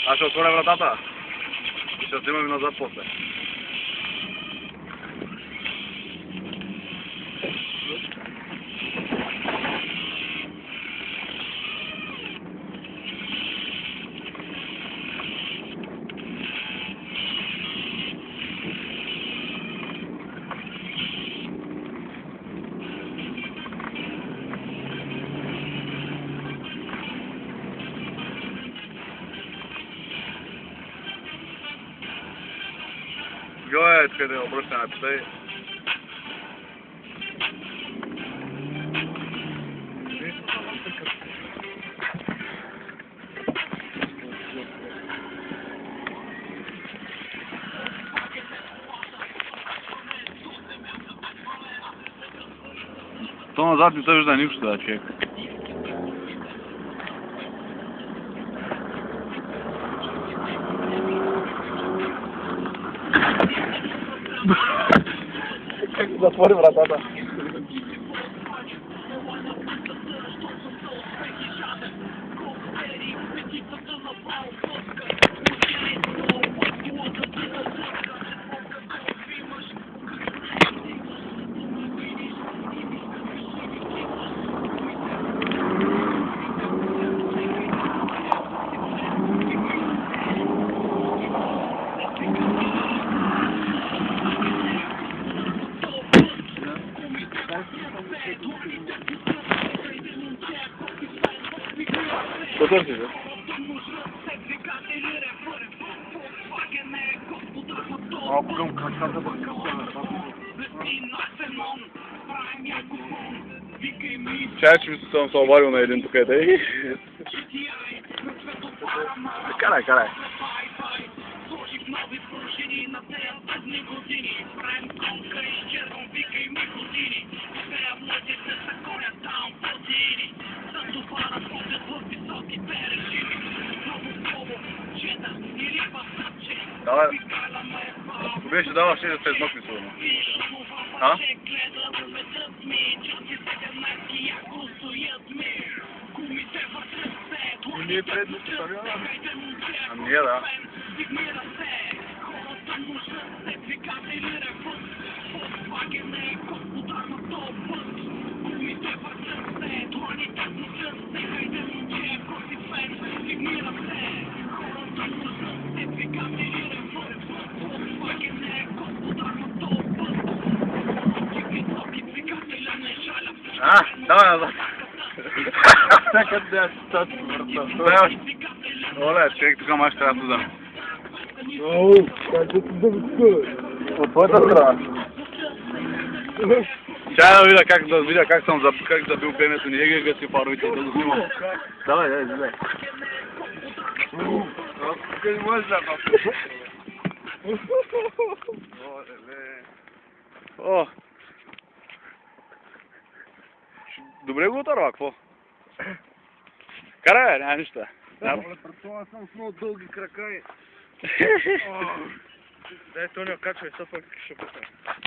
Аз ще отворя вратата. Ще снимам и назад после. Гледай, къде обръщането е. То назад не се вижда нищо, да, човек. Как затвори вратата? Какво търсиш, бе? Малко към краката да Чай, че ми съм се обадил на един тук, ей. Карай, карай. Давай. Беше дава 60 ног, мисля. А? не е предно поставяна. Ами е, да. Давай назад. Чакай да стат врата. Оле, човек, тук май ще трябва да. Оу, как да ти дъвка? От твоята страна. Чай да видя как съм забил бемето ни, еге гаси фаровите, да го снимам. Давай, давай. Тук не можеш да О! Добре го отърва, какво? Карай, няма нищо. Предполагам съм с много дълги крака и... Дай, Тонио, качвай, съпък ще пътя.